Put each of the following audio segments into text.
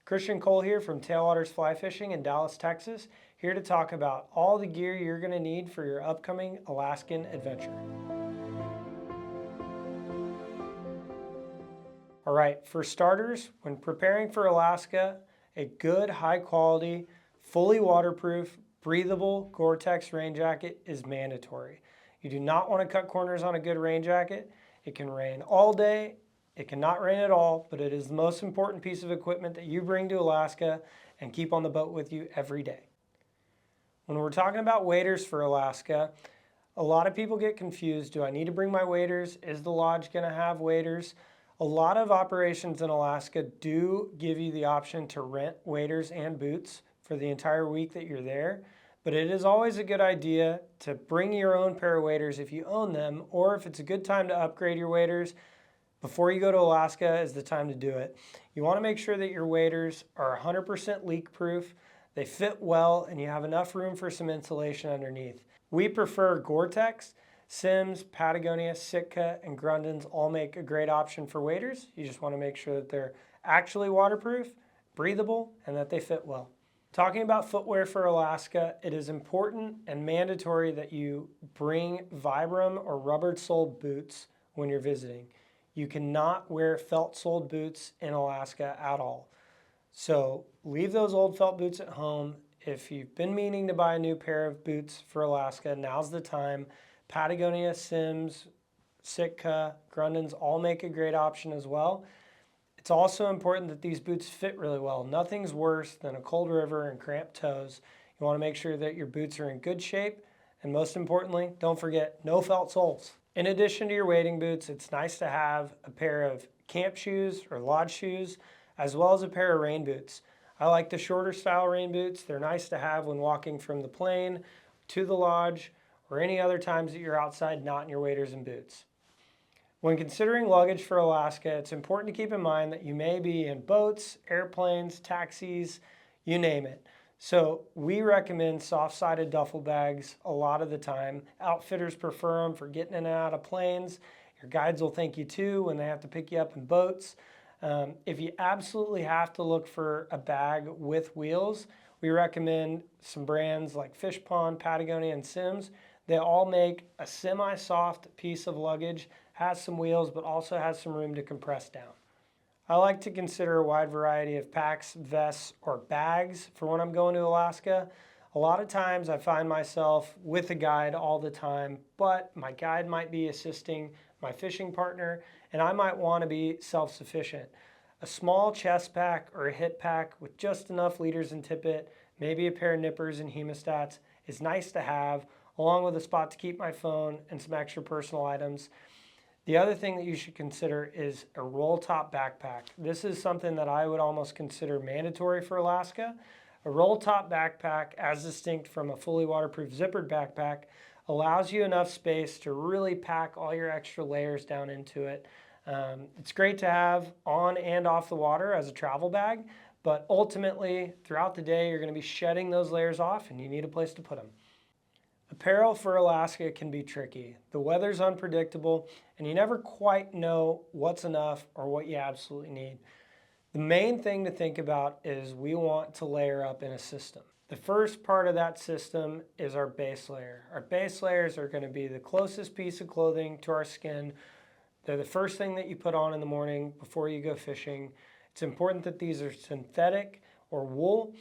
Christian Cole here from Tailwaters Fly Fishing in Dallas, Texas, here to talk about all the gear you're going to need for your upcoming Alaskan adventure. All right, for starters, when preparing for Alaska, a good, high quality, fully waterproof, breathable Gore-Tex rain jacket is mandatory. You do not want to cut corners on a good rain jacket. It can rain all day. It cannot rain at all, but it is the most important piece of equipment that you bring to Alaska and keep on the boat with you every day. When we're talking about waders for Alaska, a lot of people get confused. Do I need to bring my waders? Is the lodge going to have waders? A lot of operations in Alaska do give you the option to rent waders and boots for the entire week that you're there, but it is always a good idea to bring your own pair of waders if you own them, or if it's a good time to upgrade your waders, before you go to Alaska is the time to do it. You want to make sure that your waders are 100% leak proof, they fit well, and you have enough room for some insulation underneath. We prefer Gore-Tex. Simms, Patagonia, Sitka, and Grundens all make a great option for waders. You just want to make sure that they're actually waterproof, breathable, and that they fit well. Talking about footwear for Alaska, it is important and mandatory that you bring Vibram or rubber-soled boots when you're visiting. You cannot wear felt-soled boots in Alaska at all. So leave those old felt boots at home. If you've been meaning to buy a new pair of boots for Alaska, now's the time. Patagonia, Simms, Sitka, Grundens all make a great option as well. It's also important that these boots fit really well. Nothing's worse than a cold river and cramped toes. You want to make sure that your boots are in good shape, and most importantly, don't forget, no felt soles. In addition to your wading boots, it's nice to have a pair of camp shoes or lodge shoes, as well as a pair of rain boots. I like the shorter style rain boots. They're nice to have when walking from the plane to the lodge or any other times that you're outside not in your waders and boots. When considering luggage for Alaska, it's important to keep in mind that you may be in boats, airplanes, taxis, you name it. So we recommend soft-sided duffel bags a lot of the time. Outfitters prefer them for getting in and out of planes. Your guides will thank you too when they have to pick you up in boats. If you absolutely have to look for a bag with wheels, we recommend some brands like Fish Pond, Patagonia, and Simms. They all make a semi-soft piece of luggage, has some wheels, but also has some room to compress down. I like to consider a wide variety of packs, vests, or bags for when I'm going to Alaska. A lot of times I find myself with a guide all the time, but my guide might be assisting my fishing partner, and I might want to be self-sufficient. A small chest pack or a hip pack with just enough leaders and tippet, maybe a pair of nippers and hemostats, is nice to have, along with a spot to keep my phone and some extra personal items. The other thing that you should consider is a roll top backpack. This is something that I would almost consider mandatory for Alaska. A roll top backpack, as distinct from a fully waterproof zippered backpack, allows you enough space to really pack all your extra layers down into it. It's great to have on and off the water as a travel bag, but ultimately throughout the day you're going to be shedding those layers off and you need a place to put them. Apparel for Alaska can be tricky. The weather's unpredictable and you never quite know what's enough or what you absolutely need. The main thing to think about is we want to layer up in a system. The first part of that system is our base layer. Our base layers are going to be the closest piece of clothing to our skin. They're the first thing that you put on in the morning before you go fishing. It's important that these are synthetic or wool.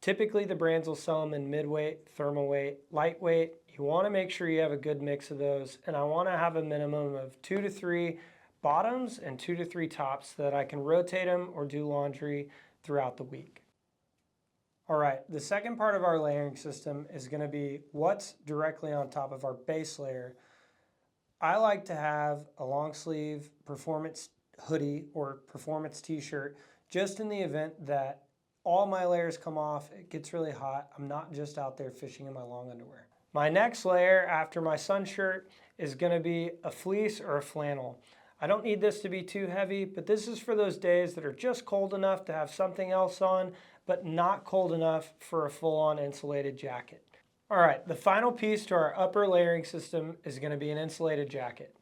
Typically, the brands will sell them in midweight, thermal weight, lightweight. You want to make sure you have a good mix of those, and I want to have a minimum of 2 to 3 bottoms and 2 to 3 tops so that I can rotate them or do laundry throughout the week. All right, the second part of our layering system is going to be what's directly on top of our base layer. I like to have a long sleeve performance hoodie or performance t-shirt just in the event that all my layers come off, it gets really hot. I'm not just out there fishing in my long underwear. My next layer after my sun shirt is going to be a fleece or a flannel. I don't need this to be too heavy, but this is for those days that are just cold enough to have something else on, but not cold enough for a full-on insulated jacket. All right, the final piece to our upper layering system is going to be an insulated jacket.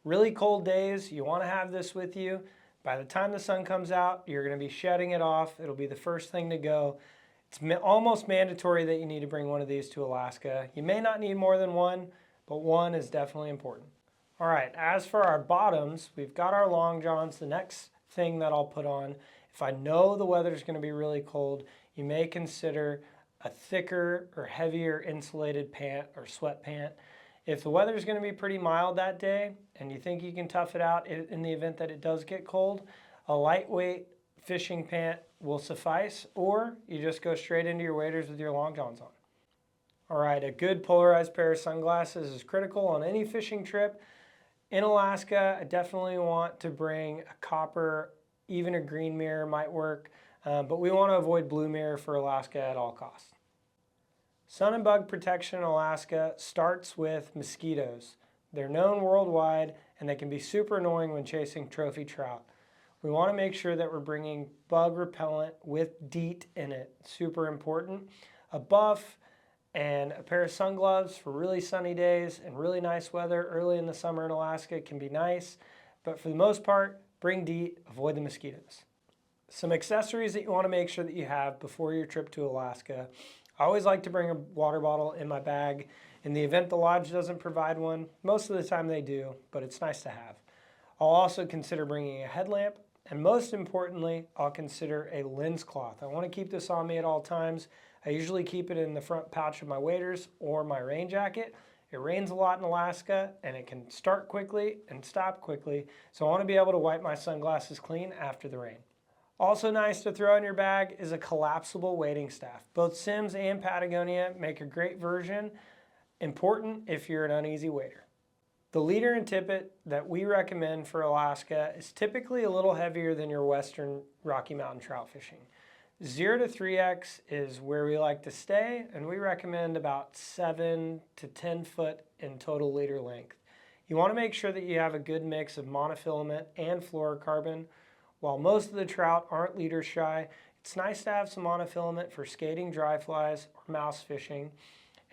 Really cold days, you want to have this with you, By the time the sun comes out, you're going to be shedding it off. It'll be the first thing to go. It's almost mandatory that you need to bring one of these to Alaska. You may not need more than one, but one is definitely important. All right, as for our bottoms, we've got our long johns. The next thing that I'll put on, if I know the weather's going to be really cold, you may consider a thicker or heavier insulated pant or sweat pant. If the weather's going to be pretty mild that day and you think you can tough it out in the event that it does get cold, a lightweight fishing pant will suffice, or you just go straight into your waders with your long johns on. All right, a good polarized pair of sunglasses is critical on any fishing trip. In Alaska, I definitely want to bring a copper, even a green mirror might work, but we want to avoid blue mirror for Alaska at all costs. Sun and bug protection in Alaska starts with mosquitoes. They're known worldwide and they can be super annoying when chasing trophy trout. We want to make sure that we're bringing bug repellent with DEET in it. Super important. A buff and a pair of sun gloves for really sunny days and really nice weather early in the summer in Alaska can be nice, but for the most part, bring DEET, avoid the mosquitoes. Some accessories that you want to make sure that you have before your trip to Alaska. I always like to bring a water bottle in my bag. In the event the lodge doesn't provide one, most of the time they do, but it's nice to have. I'll also consider bringing a headlamp, and most importantly, I'll consider a lens cloth. I want to keep this on me at all times. I usually keep it in the front pouch of my waders or my rain jacket. It rains a lot in Alaska and it can start quickly and stop quickly, so I want to be able to wipe my sunglasses clean after the rain. Also nice to throw in your bag is a collapsible wading staff. Both Simms and Patagonia make a great version, important if you're an uneasy wader. The leader and tippet that we recommend for Alaska is typically a little heavier than your western Rocky Mountain trout fishing. 0 to 3X is where we like to stay, and we recommend about 7 to 10 foot in total leader length. You want to make sure that you have a good mix of monofilament and fluorocarbon. While most of the trout aren't leader shy, it's nice to have some monofilament for skating dry flies or mouse fishing.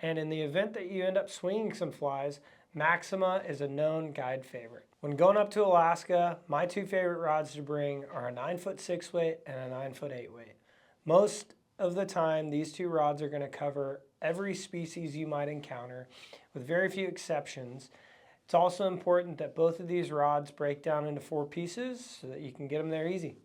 And in the event that you end up swinging some flies, Maxima is a known guide favorite. When going up to Alaska, my two favorite rods to bring are a 9-foot 6-weight and a 9-foot 8-weight. Most of the time, these two rods are going to cover every species you might encounter, with very few exceptions. It's also important that both of these rods break down into 4 pieces so that you can get them there easy.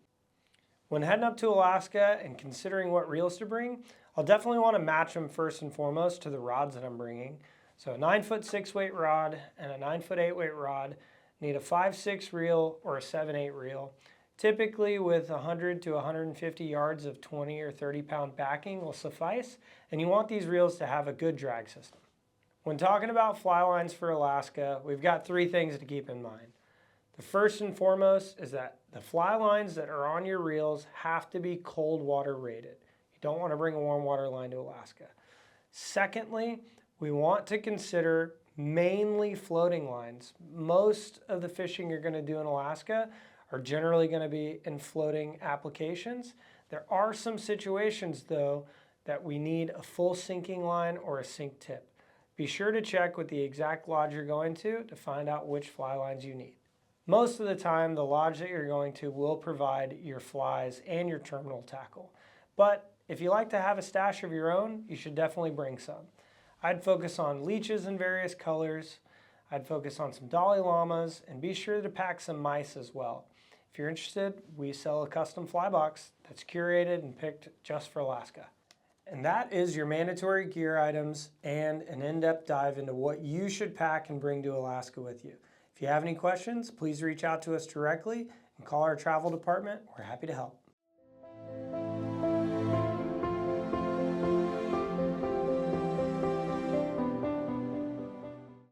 When heading up to Alaska and considering what reels to bring, I'll definitely want to match them first and foremost to the rods that I'm bringing. So a 9-foot 6-weight rod and a 9-foot 8-weight rod need a 5/6 reel or a 7/8 reel. Typically with 100 to 150 yards of 20 or 30 pound backing will suffice, and you want these reels to have a good drag system. When talking about fly lines for Alaska, we've got 3 things to keep in mind. The first and foremost is that the fly lines that are on your reels have to be cold water rated. You don't want to bring a warm water line to Alaska. Secondly, we want to consider mainly floating lines. Most of the fishing you're going to do in Alaska are generally going to be in floating applications. There are some situations though that we need a full sinking line or a sink tip. Be sure to check with the exact lodge you're going to find out which fly lines you need. Most of the time, the lodge that you're going to will provide your flies and your terminal tackle. But if you like to have a stash of your own, you should definitely bring some. I'd focus on leeches in various colors. I'd focus on some Dalai Lamas, and be sure to pack some mice as well. If you're interested, we sell a custom fly box that's curated and picked just for Alaska. And that is your mandatory gear items and an in-depth dive into what you should pack and bring to Alaska with you. If you have any questions, please reach out to us directly and call our travel department. We're happy to help.